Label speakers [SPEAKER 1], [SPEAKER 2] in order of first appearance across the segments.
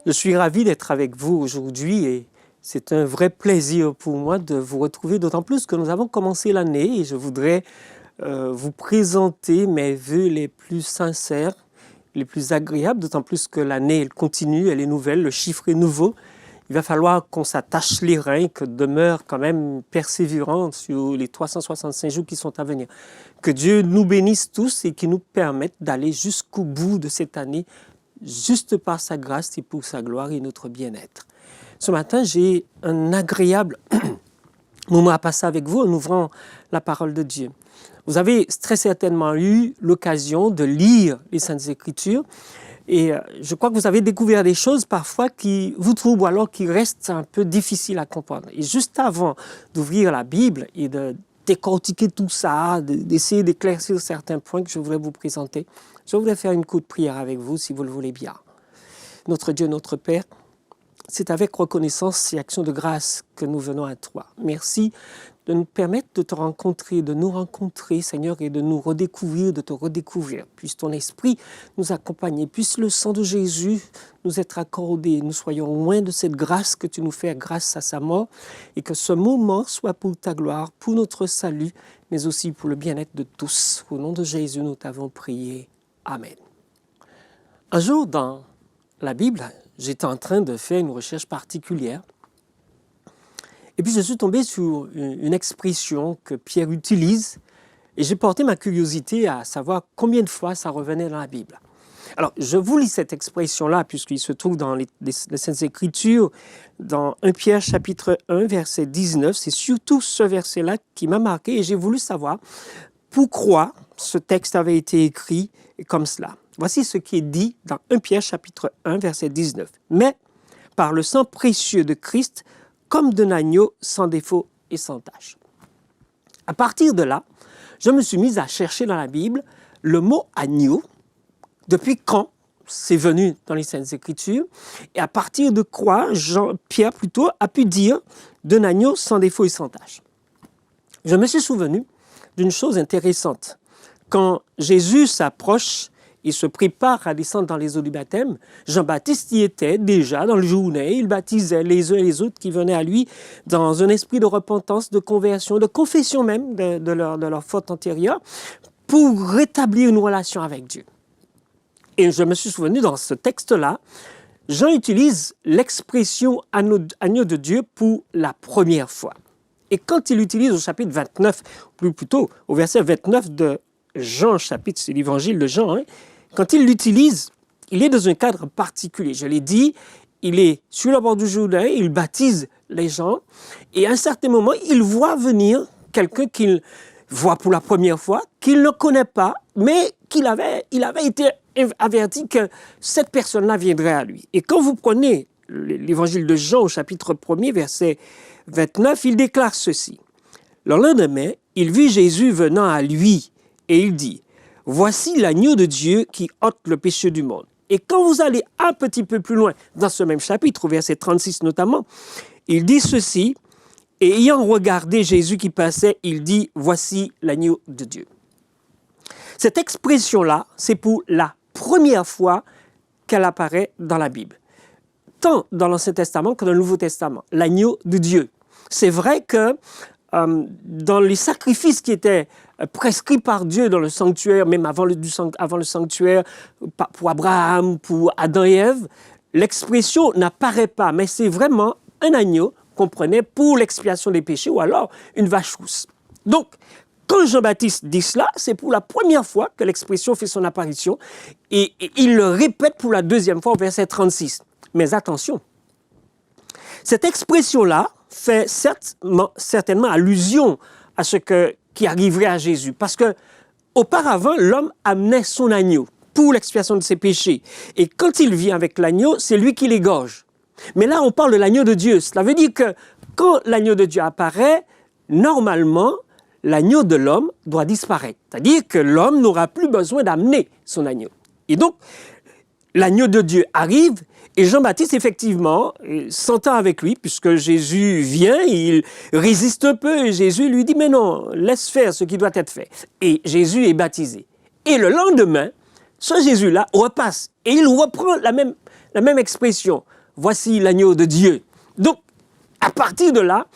[SPEAKER 1] Je suis ravi d'être avec vous aujourd'hui et c'est un vrai plaisir pour moi de vous retrouver, d'autant plus que nous avons commencé l'année et je voudrais vous présenter mes vœux les plus sincères, les plus agréables, d'autant plus que l'année elle continue, elle est nouvelle, le chiffre est nouveau. Il va falloir qu'on s'attache les reins, que demeure quand même persévérant sur les 365 jours qui sont à venir. Que Dieu nous bénisse tous et qu'il nous permette d'aller jusqu'au bout de cette année, juste par sa grâce et pour sa gloire et notre bien-être. Ce matin, j'ai un agréable moment à passer avec vous en ouvrant la parole de Dieu. Vous avez très certainement eu l'occasion de lire les Saintes Écritures et je crois que vous avez découvert des choses parfois qui vous troublent ou alors qui restent un peu difficiles à comprendre. Et juste avant d'ouvrir la Bible et de décortiquer tout ça, d'essayer d'éclaircir certains points que je voudrais vous présenter, je voudrais faire une courte prière avec vous si vous le voulez bien. Notre Dieu, notre Père, c'est avec reconnaissance et action de grâce que nous venons à toi. Merci de nous permettre de te rencontrer, de nous rencontrer, Seigneur, et de nous redécouvrir, de te redécouvrir. Puisse ton esprit nous accompagner, puisse le sang de Jésus nous être accordé, nous soyons loin de cette grâce que tu nous fais grâce à sa mort, et que ce moment soit pour ta gloire, pour notre salut, mais aussi pour le bien-être de tous. Au nom de Jésus, nous t'avons prié. Amen. Un jour, dans la Bible, j'étais en train de faire une recherche particulière. Et puis, je suis tombé sur une expression que Pierre utilise. Et j'ai porté ma curiosité à savoir combien de fois ça revenait dans la Bible. Alors, je vous lis cette expression-là, puisqu'il se trouve dans les Saintes Écritures, dans 1 Pierre chapitre 1, verset 19. C'est surtout ce verset-là qui m'a marqué et j'ai voulu savoir pourquoi ce texte avait été écrit comme cela. Voici ce qui est dit dans 1 Pierre chapitre 1, verset 19. « Mais par le sang précieux de Christ, comme d'un agneau sans défaut et sans tache. » À partir de là, je me suis mis à chercher dans la Bible le mot « agneau », depuis quand c'est venu dans les Saintes Écritures, et à partir de quoi Pierre plutôt a pu dire « d'un agneau sans défaut et sans tache ». Je me suis souvenu d'une chose intéressante. Quand Jésus s'approche et se prépare à descendre dans les eaux du baptême, Jean-Baptiste y était déjà dans le journée. Il baptisait les uns et les autres qui venaient à lui dans un esprit de repentance, de conversion, de confession même de leur faute antérieure pour rétablir une relation avec Dieu. Et je me suis souvenu dans ce texte-là, Jean utilise l'expression « agneau de Dieu » pour la première fois. Et quand il l'utilise au chapitre 29, ou plutôt au verset 29 de Jean, chapitre, c'est l'évangile de Jean, quand il l'utilise, il est dans un cadre particulier. Je l'ai dit, il est sur le bord du Jourdain, il baptise les gens, et à un certain moment, il voit venir quelqu'un qu'il voit pour la première fois, qu'il ne connaît pas, mais il avait été averti que cette personne-là viendrait à lui. Et quand vous prenez l'évangile de Jean au chapitre 1er, verset 29, il déclare ceci. Le lendemain, il vit Jésus venant à lui et il dit « Voici l'agneau de Dieu qui ôte le péché du monde. » Et quand vous allez un petit peu plus loin, dans ce même chapitre, au verset 36 notamment, il dit ceci « Et ayant regardé Jésus qui passait, il dit « Voici l'agneau de Dieu. » Cette expression-là, c'est pour la première fois qu'elle apparaît dans la Bible. Tant dans l'Ancien Testament que dans le Nouveau Testament, l'agneau de Dieu. C'est vrai que dans les sacrifices qui étaient prescrits par Dieu dans le sanctuaire, même avant le sanctuaire, pour Abraham, pour Adam et Ève, l'expression n'apparaît pas, mais c'est vraiment un agneau qu'on prenait pour l'expiation des péchés ou alors une vache rousse. Donc, quand Jean-Baptiste dit cela, c'est pour la première fois que l'expression fait son apparition et il le répète pour la deuxième fois au verset 36. Mais attention, cette expression-là fait certainement allusion à ce qui arriverait à Jésus. Parce que auparavant, l'homme amenait son agneau pour l'expiation de ses péchés. Et quand il vient avec l'agneau, c'est lui qui l'égorge. Mais là, on parle de l'agneau de Dieu. Cela veut dire que quand l'agneau de Dieu apparaît, normalement, l'agneau de l'homme doit disparaître. C'est-à-dire que l'homme n'aura plus besoin d'amener son agneau. Et donc, l'agneau de Dieu arrive et Jean-Baptiste, effectivement, s'entend avec lui, puisque Jésus vient, il résiste un peu, et Jésus lui dit « Mais non, laisse faire ce qui doit être fait. » Et Jésus est baptisé. Et le lendemain, ce Jésus-là repasse, et il reprend la même expression. voici l'agneau de Dieu. Donc, à partir de là,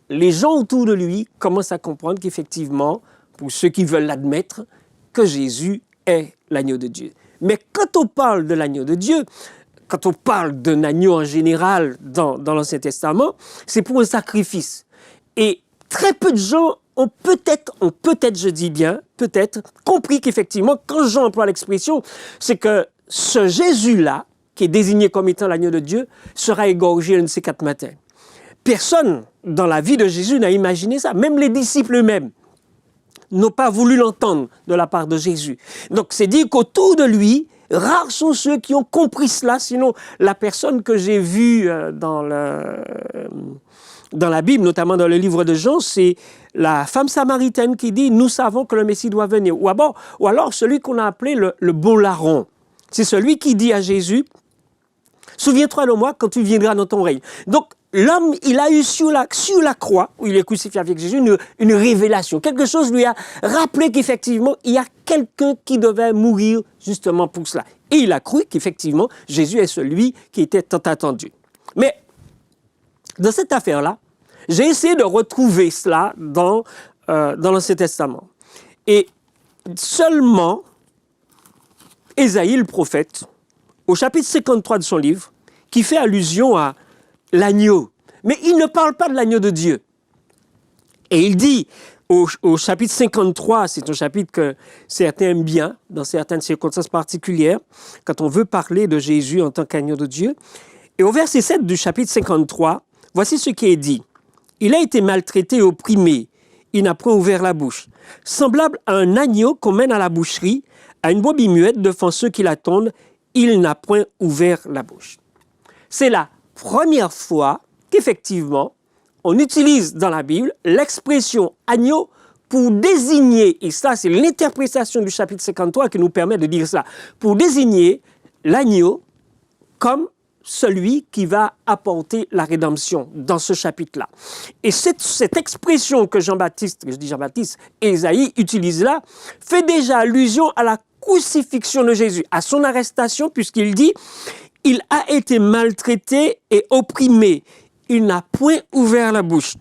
[SPEAKER 1] les gens autour de lui commencent à comprendre qu'effectivement, pour ceux qui veulent l'admettre, que Jésus est l'agneau de Dieu. Mais quand on parle de l'agneau de Dieu, quand on parle d'un agneau en général dans l'Ancien Testament, c'est pour un sacrifice. Et très peu de gens ont peut-être, je dis bien, peut-être, compris qu'effectivement, quand Jean emploie l'expression, c'est que ce Jésus-là, qui est désigné comme étant l'agneau de Dieu, sera égorgé un de ces 4 matins. Personne dans la vie de Jésus n'a imaginé ça, même les disciples eux-mêmes n'ont pas voulu l'entendre de la part de Jésus. Donc c'est dire qu'autour de lui, rares sont ceux qui ont compris cela, sinon la personne que j'ai vue dans la Bible, notamment dans le livre de Jean, c'est la femme samaritaine qui dit « Nous savons que le Messie doit venir ». Ou alors celui qu'on a appelé le bon larron. C'est celui qui dit à Jésus « Souviens-toi de moi quand tu viendras dans ton règne ». Donc l'homme, il a eu sur la croix, où il est crucifié avec Jésus, une révélation. Quelque chose lui a rappelé qu'effectivement, il y a quelqu'un qui devait mourir justement pour cela. Et il a cru qu'effectivement, Jésus est celui qui était tant attendu. Mais dans cette affaire-là, j'ai essayé de retrouver cela dans l'Ancien Testament. Et seulement Ésaïe, le prophète, au chapitre 53 de son livre, qui fait allusion à l'agneau. Mais il ne parle pas de l'agneau de Dieu. Et il dit au chapitre 53, c'est un chapitre que certains aiment bien, dans certaines circonstances particulières, quand on veut parler de Jésus en tant qu'agneau de Dieu. Et au verset 7 du chapitre 53, voici ce qui est dit. « Il a été maltraité et opprimé, il n'a point ouvert la bouche. Semblable à un agneau qu'on mène à la boucherie, à une brebis muette devant ceux qui l'attendent, il n'a point ouvert la bouche. » C'est la première fois qu'effectivement, on utilise dans la Bible l'expression agneau pour désigner, et ça c'est l'interprétation du chapitre 53 qui nous permet de dire cela, pour désigner l'agneau comme celui qui va apporter la rédemption dans ce chapitre-là. Et cette expression que Ésaïe utilise là, fait déjà allusion à la crucifixion de Jésus, à son arrestation, puisqu'il dit « Il a été maltraité et opprimé, il n'a point ouvert la bouche. »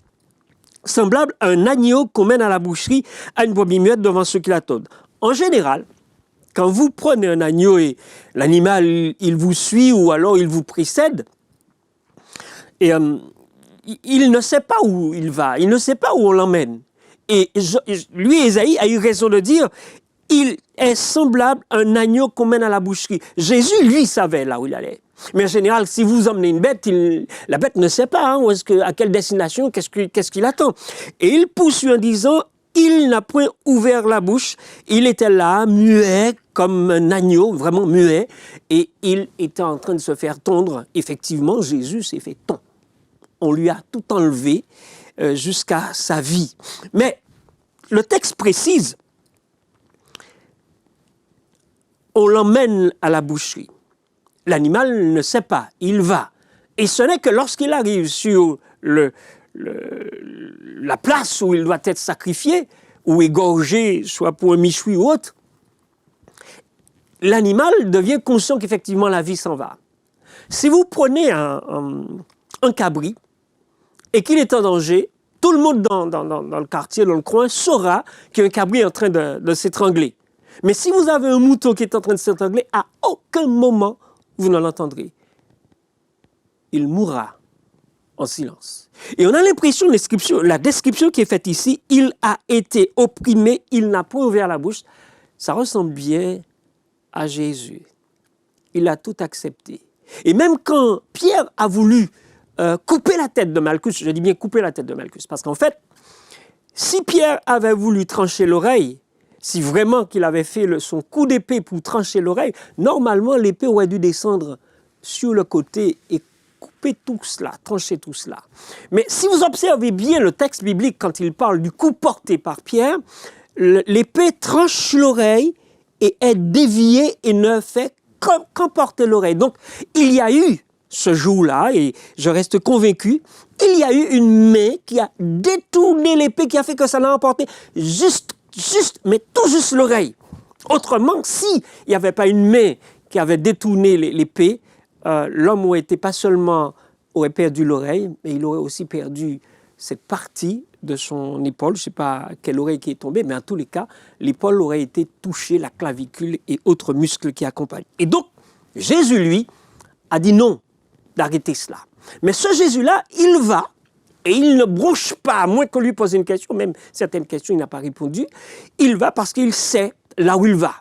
[SPEAKER 1] Semblable à un agneau qu'on mène à la boucherie, à une brebis muette devant ceux qui l'attendent. En général, quand vous prenez un agneau et l'animal, il vous suit ou alors il vous précède, et il ne sait pas où il va, il ne sait pas où on l'emmène. Et lui, Ésaïe, a eu raison de dire, il est semblable à un agneau qu'on mène à la boucherie. Jésus, lui, savait là où il allait. Mais en général, si vous emmenez une bête, la bête ne sait pas à quelle destination, qu'est-ce qu'il attend. Et il poursuit en disant, il n'a point ouvert la bouche, il était là, muet, comme un agneau, vraiment muet, et il était en train de se faire tondre. Effectivement, Jésus s'est fait tondre. On lui a tout enlevé jusqu'à sa vie. Mais le texte précise, on l'emmène à la boucherie. L'animal ne sait pas, il va. Et ce n'est que lorsqu'il arrive sur la place où il doit être sacrifié, ou égorgé, soit pour un michoui ou autre, l'animal devient conscient qu'effectivement la vie s'en va. Si vous prenez un cabri et qu'il est en danger, tout le monde dans le quartier, dans le coin, saura qu'un cabri est en train de s'étrangler. Mais si vous avez un mouton qui est en train de s'étrangler, à aucun moment, vous ne l'entendrez. Il mourra en silence. Et on a l'impression, la description qui est faite ici, il a été opprimé, il n'a point ouvert la bouche, ça ressemble bien à Jésus. Il a tout accepté. Et même quand Pierre a voulu couper la tête de Malchus, je dis bien couper la tête de Malchus, parce qu'en fait, si Pierre avait voulu trancher l'oreille, si vraiment qu'il avait fait son coup d'épée pour trancher l'oreille, normalement l'épée aurait dû descendre sur le côté et couper tout cela, trancher tout cela. Mais si vous observez bien le texte biblique quand il parle du coup porté par Pierre, l'épée tranche l'oreille et est déviée et ne fait qu'emporter l'oreille. Donc il y a eu ce jour-là, et je reste convaincu, il y a eu une main qui a détourné l'épée, qui a fait que ça l'a emporté mais tout juste l'oreille. Autrement, s'il n'y avait pas une main qui avait détourné l'épée, l'homme aurait été pas seulement aurait perdu l'oreille, mais il aurait aussi perdu cette partie de son épaule. Je ne sais pas quelle oreille qui est tombée, mais en tous les cas, l'épaule aurait été touchée, la clavicule et autres muscles qui accompagnent. Et donc, Jésus, lui, a dit non d'arrêter cela. Mais ce Jésus-là, il va, et il ne bronche pas, à moins qu'on lui pose une question, même certaines questions, il n'a pas répondu. Il va parce qu'il sait là où il va.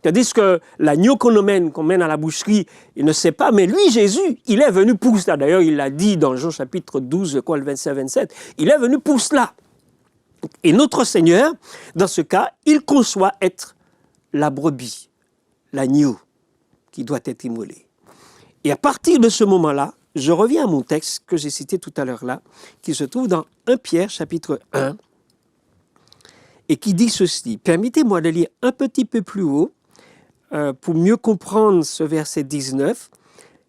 [SPEAKER 1] C'est-à-dire que l'agneau qu'on mène à la boucherie, il ne sait pas, mais lui, Jésus, il est venu pour cela. D'ailleurs, il l'a dit dans Jean chapitre 12, le 25-27, il est venu pour cela. Et notre Seigneur, dans ce cas, il conçoit être la brebis, l'agneau qui doit être immolé. Et à partir de ce moment-là, je reviens à mon texte que j'ai cité tout à l'heure là, qui se trouve dans 1 Pierre chapitre 1, et qui dit ceci. Permettez-moi de lire un petit peu plus haut, pour mieux comprendre ce verset 19.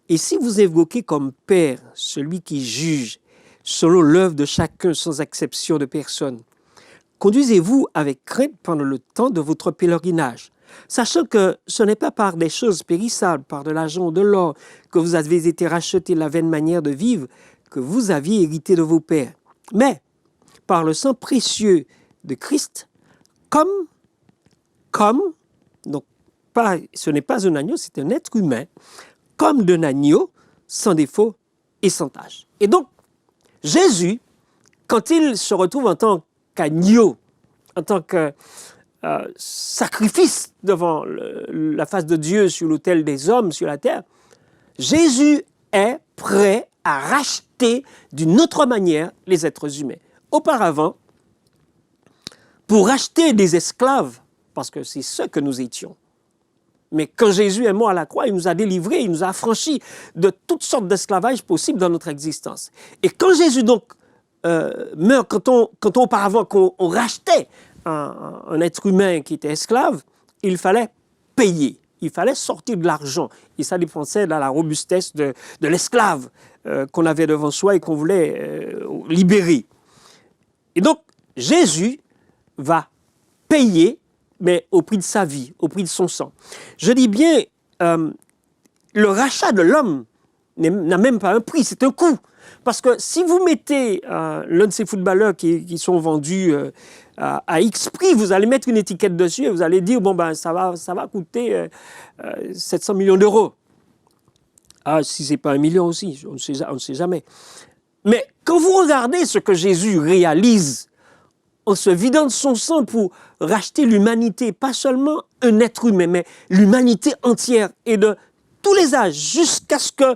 [SPEAKER 1] Et si vous évoquez comme Père celui qui juge selon l'œuvre de chacun sans exception de personne, conduisez-vous avec crainte pendant le temps de votre pèlerinage, sachant que ce n'est pas par des choses périssables, par de l'argent ou de l'or, que vous avez été rachetés de la vaine manière de vivre que vous aviez hérité de vos pères, mais par le sang précieux de Christ, donc ce n'est pas un agneau, c'est un être humain, comme d'un agneau, sans défaut et sans tache. Et donc, Jésus, quand il se retrouve en tant qu'agneau, en tant que sacrifice devant la face de Dieu sur l'autel des hommes sur la terre, Jésus est prêt à racheter d'une autre manière les êtres humains. Auparavant, pour racheter des esclaves, parce que c'est ce que nous étions, mais quand Jésus est mort à la croix, il nous a délivrés, il nous a affranchis de toutes sortes d'esclavages possibles dans notre existence. Et quand Jésus donc meurt, quand auparavant on rachetait un être humain qui était esclave, il fallait payer, il fallait sortir de l'argent. Et ça dépendait de la robustesse de l'esclave qu'on avait devant soi et qu'on voulait libérer. Et donc, Jésus va payer, mais au prix de sa vie, au prix de son sang. Je dis bien, le rachat de l'homme n'a même pas un prix, c'est un coût. Parce que si vous mettez l'un de ces footballeurs qui sont vendus à X prix, vous allez mettre une étiquette dessus et vous allez dire, bon ben ça va coûter 700 millions d'euros. Ah, si ce n'est pas 1 million aussi, on ne sait jamais. Mais quand vous regardez ce que Jésus réalise en se vidant de son sang pour racheter l'humanité, pas seulement un être humain, mais l'humanité entière et de tous les âges, jusqu'à ce que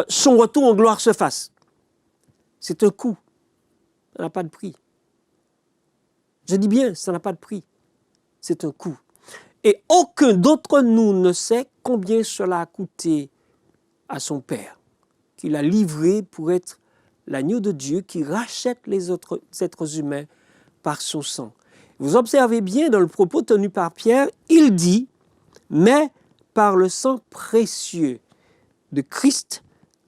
[SPEAKER 1] son retour en gloire se fasse. C'est un coût. Ça n'a pas de prix. Je dis bien, ça n'a pas de prix. C'est un coût. Et aucun d'entre nous ne sait combien cela a coûté à son Père, qu'il a livré pour être l'agneau de Dieu qui rachète les autres êtres humains par son sang. Vous observez bien dans le propos tenu par Pierre, il dit « mais par le sang précieux de Christ,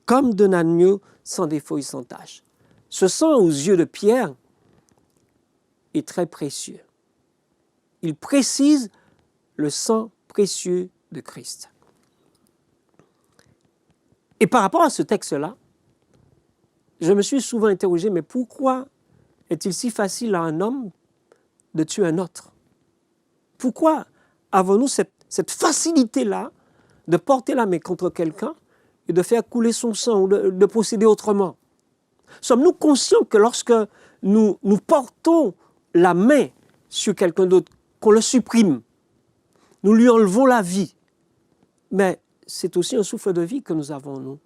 [SPEAKER 1] comme d'un agneau sans défaut et sans tache. » Ce sang, aux yeux de Pierre, est très précieux. Il précise le sang précieux de Christ. Et par rapport à ce texte-là, je me suis souvent interrogé, mais pourquoi est-il si facile à un homme de tuer un autre? Pourquoi avons-nous cette facilité-là de porter la main contre quelqu'un et de faire couler son sang ou de procéder autrement? Sommes-nous conscients que lorsque nous portons la main sur quelqu'un d'autre, qu'on le supprime, nous lui enlevons la vie, mais c'est aussi un souffle de vie que nous avons, nous.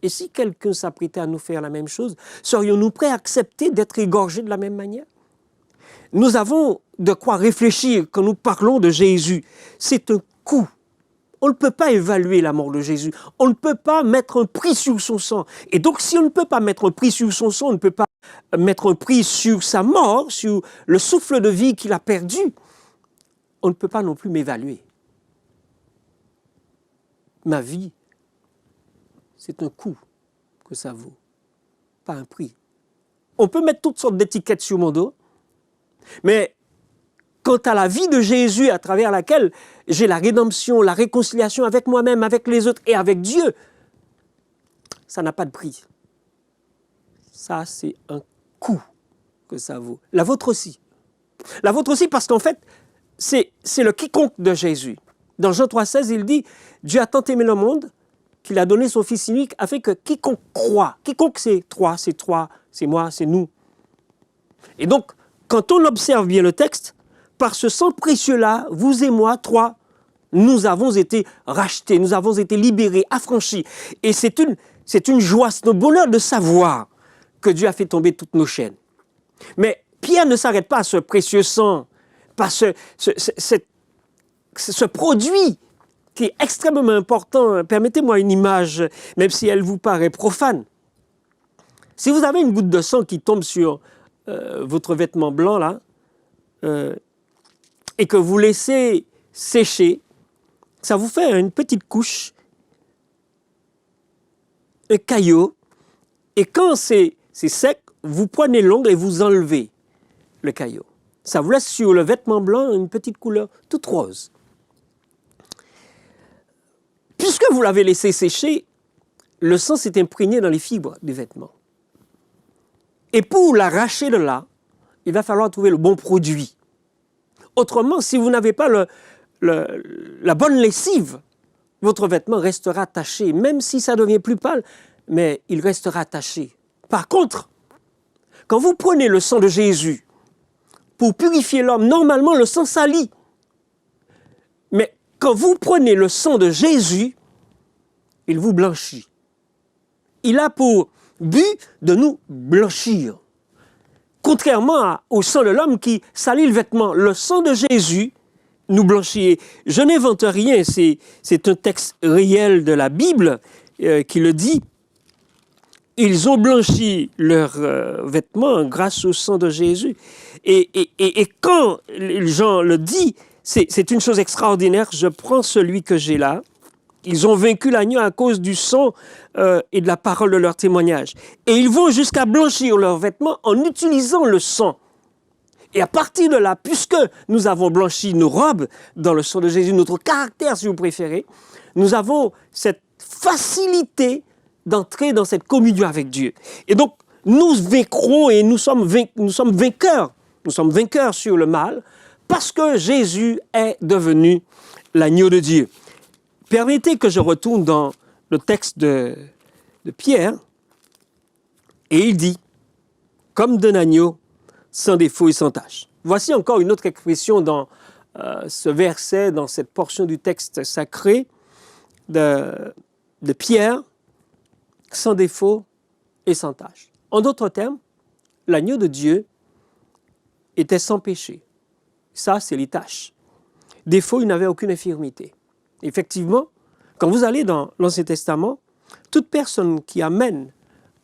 [SPEAKER 1] Et si quelqu'un s'apprêtait à nous faire la même chose, serions-nous prêts à accepter d'être égorgés de la même manière? Nous avons de quoi réfléchir quand nous parlons de Jésus. C'est un coût. On ne peut pas évaluer la mort de Jésus. On ne peut pas mettre un prix sur son sang. Et donc, si on ne peut pas mettre un prix sur son sang, on ne peut pas mettre un prix sur sa mort, sur le souffle de vie qu'il a perdu, on ne peut pas non plus m'évaluer. Ma vie, c'est un coût que ça vaut, pas un prix. On peut mettre toutes sortes d'étiquettes sur mon dos, mais quant à la vie de Jésus à travers laquelle j'ai la rédemption, la réconciliation avec moi-même, avec les autres et avec Dieu, ça n'a pas de prix. Ça, c'est un coût que ça vaut. La vôtre aussi. La vôtre aussi parce qu'en fait, c'est le quiconque de Jésus. Dans Jean 3,16, il dit « Dieu a tant aimé le monde qu'il a donné son Fils unique afin que quiconque croit. » Quiconque, c'est toi, c'est moi, c'est nous. Et donc, quand on observe bien le texte, par ce sang précieux-là, vous et moi, trois, nous avons été rachetés, nous avons été libérés, affranchis. Et c'est une joie, c'est un bonheur de savoir que Dieu a fait tomber toutes nos chaînes. Mais Pierre ne s'arrête pas à ce précieux sang, pas ce produit qui est extrêmement important. Permettez-moi une image, même si elle vous paraît profane. Si vous avez une goutte de sang qui tombe sur votre vêtement blanc, là, et que vous laissez sécher, ça vous fait une petite couche, un caillot, et quand c'est sec, vous prenez l'ongle et vous enlevez le caillot. Ça vous laisse sur le vêtement blanc une petite couleur toute rose. Puisque vous l'avez laissé sécher, le sang s'est imprégné dans les fibres du vêtement. Et pour l'arracher de là, il va falloir trouver le bon produit. Autrement, si vous n'avez pas la bonne lessive, votre vêtement restera taché, même si ça devient plus pâle, mais il restera taché. Par contre, quand vous prenez le sang de Jésus pour purifier l'homme, normalement le sang salit. Mais quand vous prenez le sang de Jésus, il vous blanchit. Il a pour but de nous blanchir. Contrairement au sang de l'homme qui salit le vêtement, le sang de Jésus nous blanchit. Je n'invente rien, c'est un texte réel de la Bible qui le dit. Ils ont blanchi leurs vêtements grâce au sang de Jésus. Et quand Jean le dit, c'est une chose extraordinaire. Je prends celui que j'ai là. Ils ont vaincu l'agneau à cause du sang et de la parole de leur témoignage. Et ils vont jusqu'à blanchir leurs vêtements en utilisant le sang. Et à partir de là, puisque nous avons blanchi nos robes dans le sang de Jésus, notre caractère si vous préférez, nous avons cette facilité d'entrer dans cette communion avec Dieu. Et donc, nous vaincrons et nous sommes vainqueurs. Nous sommes vainqueurs sur le mal parce que Jésus est devenu l'agneau de Dieu. Permettez que je retourne dans le texte de Pierre et il dit « comme d'un agneau sans défaut et sans tache ». Voici encore une autre expression dans ce verset, dans cette portion du texte sacré de Pierre, sans défaut et sans tache. En d'autres termes, l'agneau de Dieu était sans péché. Ça, c'est les taches. Défaut, il n'avait aucune infirmité. Effectivement, quand vous allez dans l'Ancien Testament, toute personne qui amène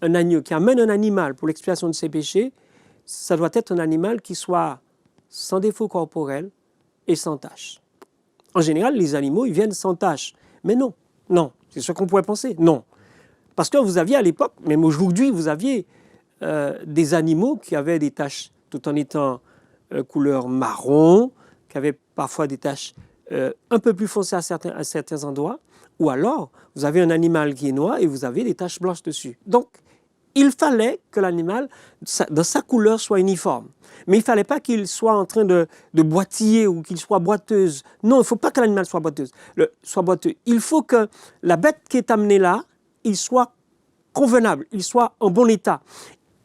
[SPEAKER 1] un agneau, qui amène un animal pour l'expiation de ses péchés, ça doit être un animal qui soit sans défaut corporel et sans tache. En général, les animaux, ils viennent sans tache. Mais non, c'est ce qu'on pourrait penser. Non. Parce que vous aviez à l'époque, même aujourd'hui, vous aviez des animaux qui avaient des taches tout en étant couleur marron, qui avaient parfois des taches un peu plus foncées à certains endroits, ou alors vous avez un animal qui est noir et vous avez des taches blanches dessus. Donc, il fallait que l'animal, dans sa couleur, soit uniforme. Mais il ne fallait pas qu'il soit en train de boitiller ou qu'il soit boiteuse. Non, il ne faut pas que l'animal soit boiteux. Il faut que la bête qui est amenée là, il soit convenable, il soit en bon état.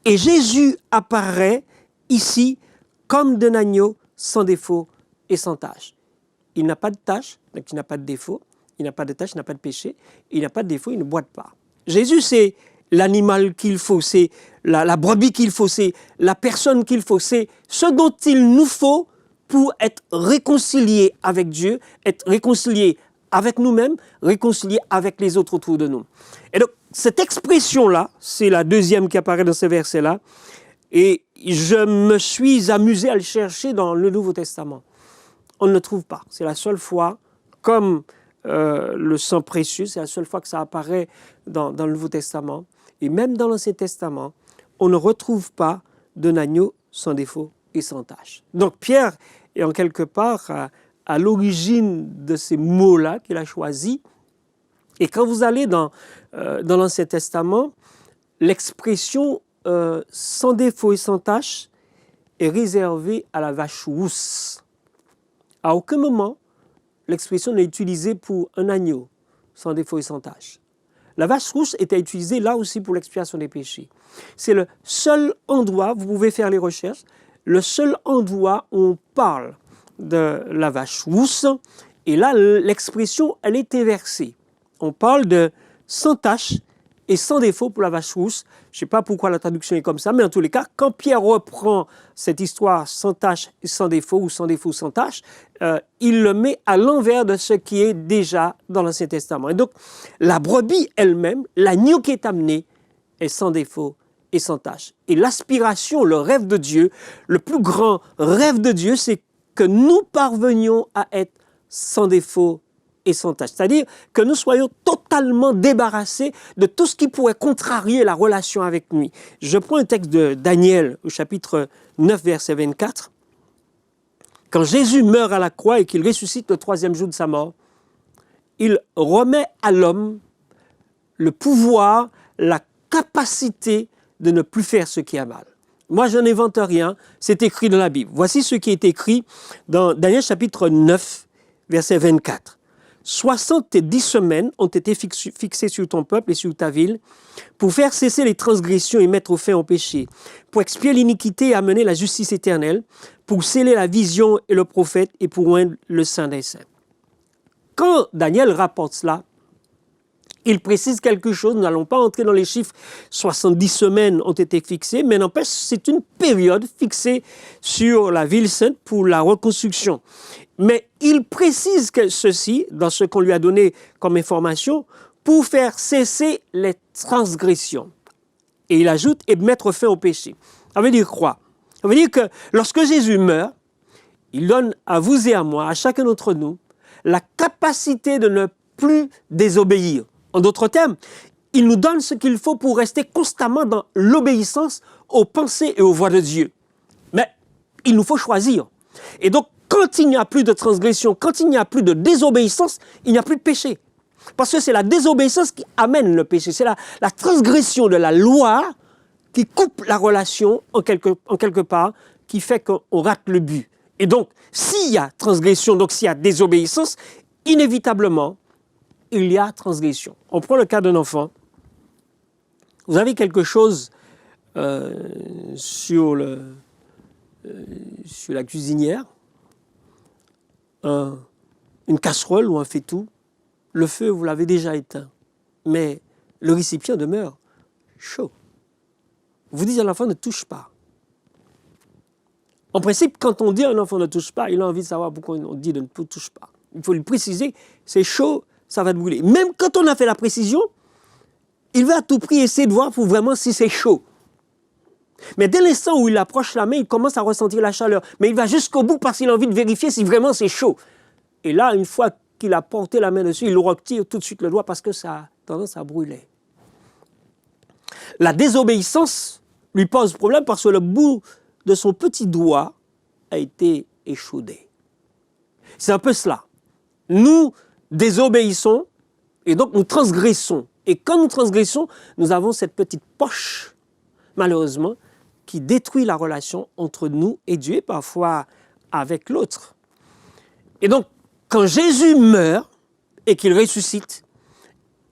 [SPEAKER 1] Et Jésus apparaît ici comme d'un agneau sans défaut et sans tache. Il n'a pas de tache, donc il n'a pas de défaut. Il n'a pas de tache, il n'a pas de péché. Il n'a pas de défaut, il ne boite pas. Jésus, c'est l'animal qu'il faut, c'est la brebis qu'il faut, c'est la personne qu'il faut, c'est ce dont il nous faut pour être réconciliés avec Dieu, être réconciliés avec nous-mêmes, réconciliés avec les autres autour de nous. Et donc, cette expression-là, c'est la deuxième qui apparaît dans ce verset-là, et je me suis amusé à le chercher dans le Nouveau Testament. On ne le trouve pas. C'est la seule fois, comme le sang précieux, c'est la seule fois que ça apparaît dans le Nouveau Testament. Et même dans l'Ancien Testament, on ne retrouve pas d'un agneau sans défaut et sans tache. Donc Pierre est en quelque part à l'origine de ces mots-là qu'il a choisis. Et quand vous allez dans l'Ancien Testament, l'expression sans défaut et sans tache est réservée à la vache rousse. À aucun moment, l'expression n'est utilisée pour un agneau sans défaut et sans tache. La vache rousse était utilisée là aussi pour l'expiation des péchés. C'est le seul endroit, vous pouvez faire les recherches, le seul endroit où on parle de la vache rousse, et là, l'expression, elle est inversée. On parle de sans tache et sans défaut pour la vache rousse. Je ne sais pas pourquoi la traduction est comme ça, mais en tous les cas, quand Pierre reprend cette histoire sans tache et sans défaut, ou sans défaut sans tache, il le met à l'envers de ce qui est déjà dans l'Ancien Testament. Et donc, la brebis elle-même, l'agneau qui est amené, est sans défaut et sans tache. Et l'aspiration, le rêve de Dieu, le plus grand rêve de Dieu, c'est que nous parvenions à être sans défaut et sans tache. C'est-à-dire que nous soyons totalement débarrassés de tout ce qui pourrait contrarier la relation avec lui. Je prends un texte de Daniel au chapitre 9, verset 24. Quand Jésus meurt à la croix et qu'il ressuscite le 3e jour de sa mort, il remet à l'homme le pouvoir, la capacité de ne plus faire ce qui est mal. Moi, je n'invente rien, c'est écrit dans la Bible. Voici ce qui est écrit dans Daniel chapitre 9, verset 24. 70 semaines ont été fixées sur ton peuple et sur ta ville pour faire cesser les transgressions et mettre fin au péché, pour expier l'iniquité et amener la justice éternelle, pour sceller la vision et le prophète et pour oindre le Saint des Saints. Quand Daniel rapporte cela, il précise quelque chose, nous n'allons pas entrer dans les chiffres, 70 semaines ont été fixées, mais n'empêche, c'est une période fixée sur la ville sainte pour la reconstruction. Mais il précise que ceci, dans ce qu'on lui a donné comme information, pour faire cesser les transgressions. Et il ajoute, et mettre fin au péché. Ça veut dire quoi? Ça veut dire que lorsque Jésus meurt, il donne à vous et à moi, à chacun d'entre nous, la capacité de ne plus désobéir. En d'autres termes, il nous donne ce qu'il faut pour rester constamment dans l'obéissance aux pensées et aux voies de Dieu. Mais il nous faut choisir. Et donc, quand il n'y a plus de transgression, quand il n'y a plus de désobéissance, il n'y a plus de péché. Parce que c'est la désobéissance qui amène le péché. C'est la transgression de la loi qui coupe la relation en quelque part, qui fait qu'on rate le but. Et donc, s'il y a transgression, donc s'il y a désobéissance, inévitablement, il y a transgression. On prend le cas d'un enfant. Vous avez quelque chose sur la cuisinière, une casserole ou un faitout. Le feu, vous l'avez déjà éteint, mais le récipient demeure chaud. Vous dites à l'enfant ne touche pas. En principe, quand on dit à un enfant ne touche pas, il a envie de savoir pourquoi on dit de ne touche pas. Il faut lui préciser, c'est chaud, ça va te brûler. Même quand on a fait la précision, il va à tout prix essayer de voir pour vraiment si c'est chaud. Mais dès l'instant où il approche la main, il commence à ressentir la chaleur. Mais il va jusqu'au bout parce qu'il a envie de vérifier si vraiment c'est chaud. Et là, une fois qu'il a porté la main dessus, il retire tout de suite le doigt parce que ça a tendance à brûler. La désobéissance lui pose problème parce que le bout de son petit doigt a été échaudé. C'est un peu cela. Nous désobéissons et donc nous transgressons. Et quand nous transgressons, nous avons cette petite poche, malheureusement, qui détruit la relation entre nous et Dieu, parfois avec l'autre. Et donc, quand Jésus meurt et qu'il ressuscite,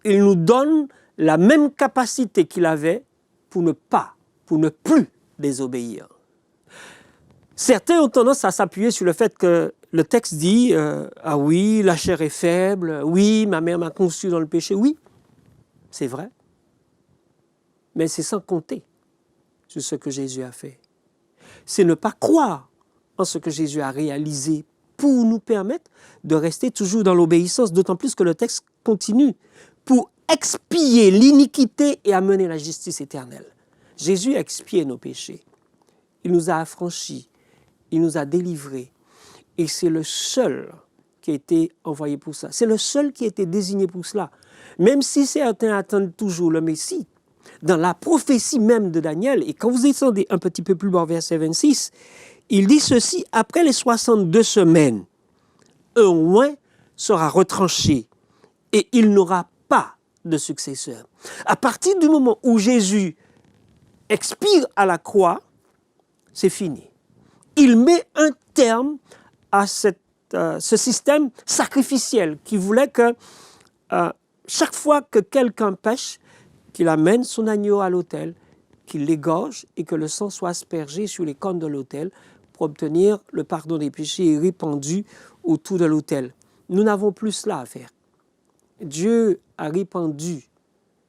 [SPEAKER 1] il nous donne la même capacité qu'il avait pour ne plus désobéir. Certains ont tendance à s'appuyer sur le fait que le texte dit « Ah oui, la chair est faible, oui, ma mère m'a conçu dans le péché. » Oui, c'est vrai, mais c'est sans compter sur ce que Jésus a fait. C'est ne pas croire en ce que Jésus a réalisé pour nous permettre de rester toujours dans l'obéissance, d'autant plus que le texte continue pour expier l'iniquité et amener la justice éternelle. Jésus a expié nos péchés. Il nous a affranchis, il nous a délivrés. Et c'est le seul qui a été envoyé pour ça. C'est le seul qui a été désigné pour cela. Même si certains attendent toujours le Messie, dans la prophétie même de Daniel, et quand vous descendez un petit peu plus bas, verset 26, il dit ceci, « Après les 62 semaines, un oint sera retranché, et il n'aura pas de successeur. À partir du moment où Jésus expire à la croix, c'est fini. Il met un terme à ce système sacrificiel qui voulait que chaque fois que quelqu'un pêche, qu'il amène son agneau à l'autel, qu'il l'égorge et que le sang soit aspergé sur les cornes de l'autel pour obtenir le pardon des péchés et répandu autour de l'autel. Nous n'avons plus cela à faire. Dieu a répandu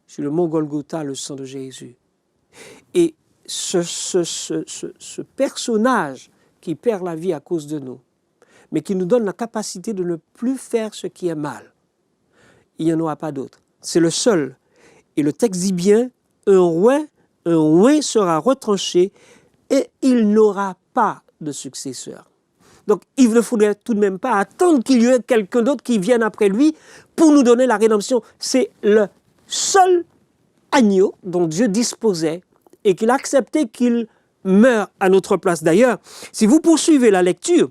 [SPEAKER 1] sur le mont Golgotha le sang de Jésus. Et ce personnage qui perd la vie à cause de nous, mais qui nous donne la capacité de ne plus faire ce qui est mal, il n'y en aura pas d'autre. C'est le seul. Et le texte dit bien, un ouin sera retranché et il n'aura pas de successeur. Donc, il ne faudrait tout de même pas attendre qu'il y ait quelqu'un d'autre qui vienne après lui pour nous donner la rédemption. C'est le seul agneau dont Dieu disposait et qu'il a accepté qu'il meure à notre place. D'ailleurs, si vous poursuivez la lecture,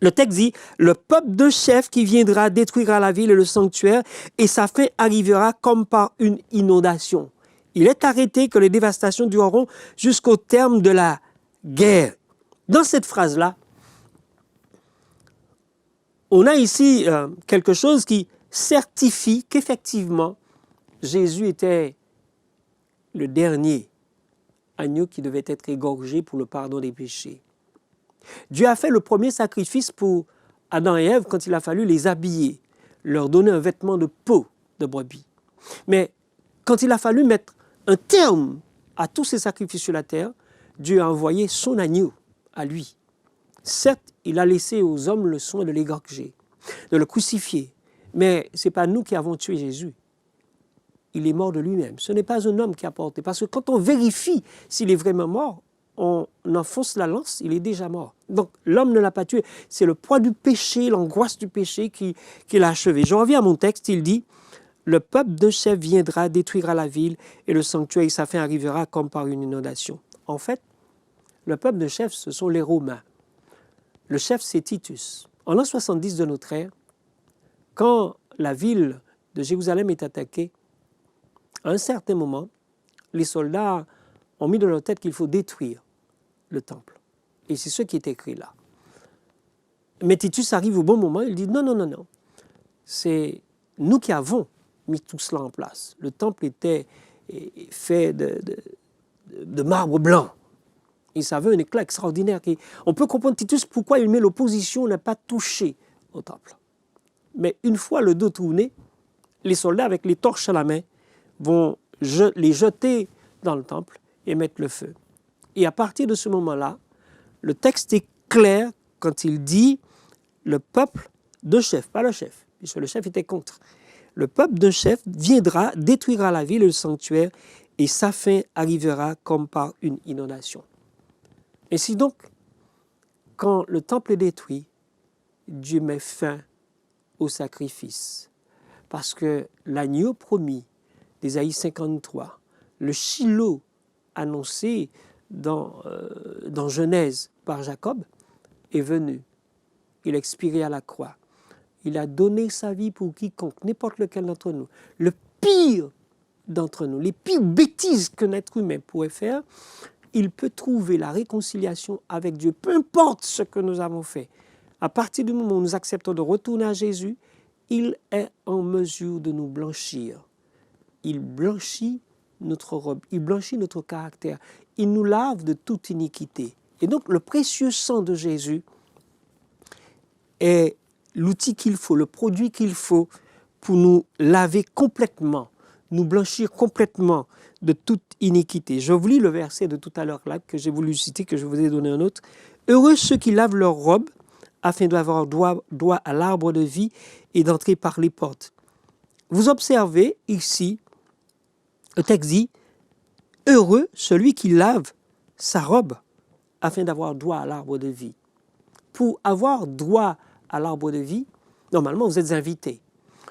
[SPEAKER 1] le texte dit « Le peuple de chef qui viendra détruira la ville et le sanctuaire, et sa fin arrivera comme par une inondation. Il est arrêté que les dévastations dureront jusqu'au terme de la guerre. » Dans cette phrase-là, on a ici quelque chose qui certifie qu'effectivement, Jésus était le dernier agneau qui devait être égorgé pour le pardon des péchés. Dieu a fait le premier sacrifice pour Adam et Ève quand il a fallu les habiller, leur donner un vêtement de peau de brebis. Mais quand il a fallu mettre un terme à tous ces sacrifices sur la terre, Dieu a envoyé son agneau à lui. Certes, il a laissé aux hommes le soin de l'égorger, de le crucifier, mais ce n'est pas nous qui avons tué Jésus. Il est mort de lui-même. Ce n'est pas un homme qui a porté. Parce que quand on vérifie s'il est vraiment mort, on enfonce la lance, il est déjà mort. Donc l'homme ne l'a pas tué. C'est le poids du péché, l'angoisse du péché qui l'a achevé. Je reviens à mon texte, il dit « Le peuple de chef viendra, détruira la ville, et le sanctuaire et sa fin arrivera comme par une inondation. » En fait, le peuple de chef, ce sont les Romains. Le chef, c'est Titus. En l'an 70 de notre ère, quand la ville de Jérusalem est attaquée, à un certain moment, les soldats ont mis dans leur tête qu'il faut détruire le temple. Et c'est ce qui est écrit là. Mais Titus arrive au bon moment, il dit non, non, non, non. C'est nous qui avons mis tout cela en place. Le temple était fait de marbre blanc. Et ça avait un éclat extraordinaire. On peut comprendre Titus pourquoi il met l'opposition n'a pas touché au temple. Mais une fois le dos tourné, les soldats avec les torches à la main vont les jeter dans le temple et mettre le feu. Et à partir de ce moment-là, le texte est clair quand il dit le peuple de chef, pas le chef, puisque le chef était contre. Le peuple de chef viendra, détruira la ville et le sanctuaire, et sa fin arrivera comme par une inondation. Ainsi donc, quand le temple est détruit, Dieu met fin au sacrifice. Parce que l'agneau promis d'Ésaïe 53, le Shiloh annoncé dans Genèse par Jacob, est venu. Il a expiré à la croix. Il a donné sa vie pour quiconque, n'importe lequel d'entre nous. Le pire d'entre nous, les pires bêtises qu'un être humain pourrait faire, il peut trouver la réconciliation avec Dieu, peu importe ce que nous avons fait. À partir du moment où nous acceptons de retourner à Jésus, il est en mesure de nous blanchir. Il blanchit notre robe, il blanchit notre caractère, il nous lave de toute iniquité. Et donc le précieux sang de Jésus est l'outil qu'il faut, le produit qu'il faut pour nous laver complètement, nous blanchir complètement de toute iniquité. Je vous lis le verset de tout à l'heure là que j'ai voulu citer, que je vous ai donné un autre. « Heureux ceux qui lavent leur robe, afin d'avoir droit à l'arbre de vie et d'entrer par les portes. » Vous observez ici, le texte dit « Heureux celui qui lave sa robe, afin d'avoir droit à l'arbre de vie. » Pour avoir droit à l'arbre de vie, normalement vous êtes invité.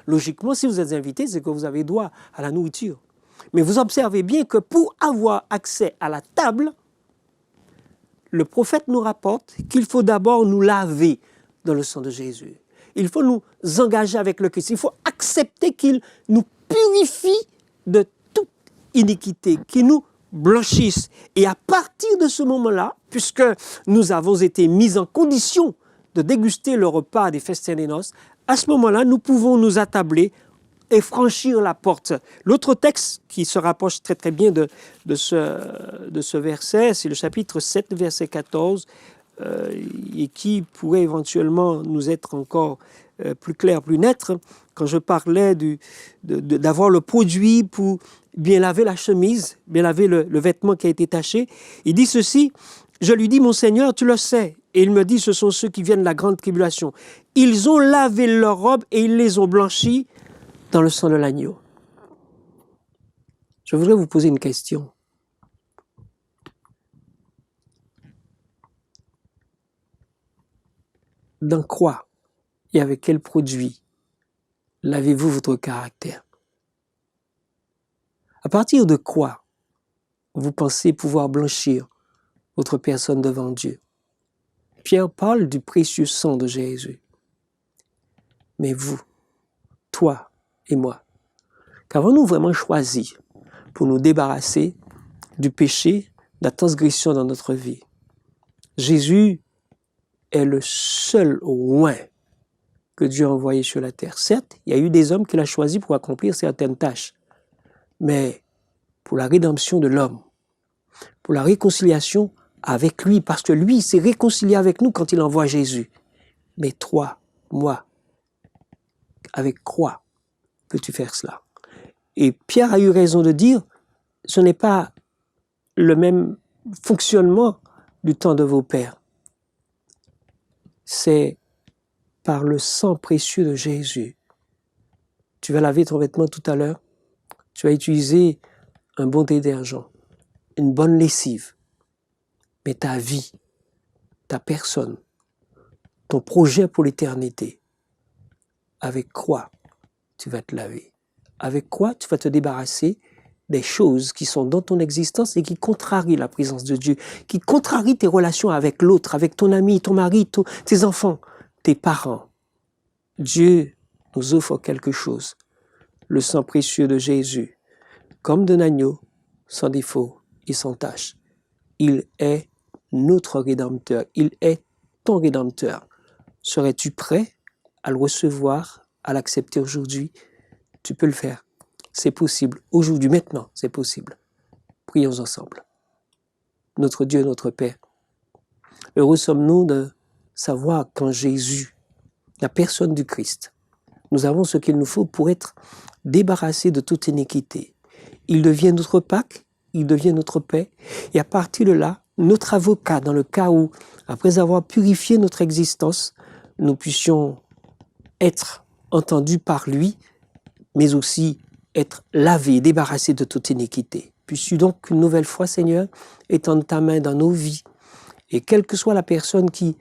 [SPEAKER 1] Logiquement, si vous êtes invité, c'est que vous avez droit à la nourriture. Mais vous observez bien que pour avoir accès à la table, le prophète nous rapporte qu'il faut d'abord nous laver dans le sang de Jésus. il faut nous engager avec le Christ. Il faut accepter qu'il nous purifie de toute iniquité, qu'il nous blanchisse. Et à partir de ce moment-là, puisque nous avons été mis en condition de déguster le repas des festins des noces, à ce moment-là, nous pouvons nous attabler et franchir la porte. L'autre texte qui se rapproche très très bien de ce verset, c'est le chapitre 7, verset 14, et qui pourrait éventuellement nous être encore plus clair, plus net, quand je parlais d'avoir le produit pour bien laver la chemise, bien laver le vêtement qui a été taché. Il dit ceci, je lui dis, mon Seigneur, tu le sais. Et il me dit, ce sont ceux qui viennent de la grande tribulation. Ils ont lavé leurs robes et ils les ont blanchies dans le sang de l'agneau. Je voudrais vous poser une question. Dans quoi et avec quel produit lavez-vous votre caractère? À partir de quoi vous pensez pouvoir blanchir votre personne devant Dieu? Pierre parle du précieux sang de Jésus. Mais vous, toi et moi, qu'avons-nous vraiment choisi pour nous débarrasser du péché, de la transgression dans notre vie? Jésus est le seul oint que Dieu a envoyé sur la terre. Certes, il y a eu des hommes qu'il a choisis pour accomplir certaines tâches, mais pour la rédemption de l'homme, pour la réconciliation avec lui, parce que lui s'est réconcilié avec nous quand il envoie Jésus. Mais toi, moi, avec quoi peux-tu faire cela? Et Pierre a eu raison de dire, ce n'est pas le même fonctionnement du temps de vos pères. C'est par le sang précieux de Jésus. Tu vas laver ton vêtement tout à l'heure, tu vas utiliser un bon détergent, une bonne lessive, mais ta vie, ta personne, ton projet pour l'éternité, avec quoi tu vas te laver? Avec quoi tu vas te débarrasser des choses qui sont dans ton existence et qui contrarient la présence de Dieu, qui contrarient tes relations avec l'autre, avec ton ami, ton mari, tes enfants, tes parents. Dieu nous offre quelque chose, le sang précieux de Jésus, comme d'un agneau, sans défaut et sans tache. Il est notre Rédempteur, il est ton Rédempteur. Serais-tu prêt à le recevoir, à l'accepter aujourd'hui? Tu peux le faire. C'est possible. Aujourd'hui, maintenant, c'est possible. Prions ensemble. Notre Dieu, notre Père, heureux sommes-nous de savoir qu'en Jésus, la personne du Christ, nous avons ce qu'il nous faut pour être débarrassés de toute iniquité. Il devient notre Pâque, il devient notre paix, et à partir de là, notre avocat, dans le cas où, après avoir purifié notre existence, nous puissions être entendus par lui, mais aussi être lavés, débarrassés de toute iniquité. Puisses-tu donc une nouvelle fois, Seigneur, étendre ta main dans nos vies, et quelle que soit la personne qui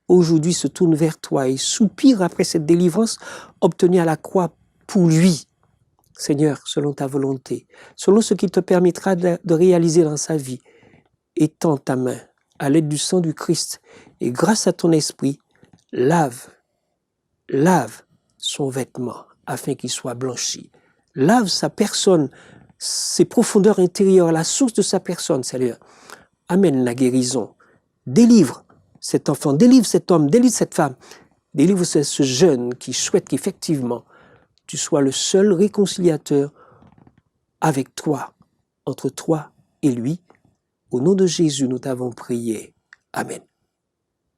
[SPEAKER 1] aujourd'hui se tourne vers toi et soupire après cette délivrance obtenue à la croix pour lui, Seigneur, selon ta volonté, selon ce qui te permettra de réaliser dans sa vie, étends ta main à l'aide du sang du Christ et grâce à ton esprit, lave son vêtement afin qu'il soit blanchi. Lave sa personne, ses profondeurs intérieures, la source de sa personne, Seigneur. Amène la guérison. Délivre cet enfant, délivre cet homme, délivre cette femme. Délivre ce jeune qui souhaite qu'effectivement, tu sois le seul réconciliateur avec toi, entre toi et lui. Au nom de Jésus, nous t'avons prié. Amen.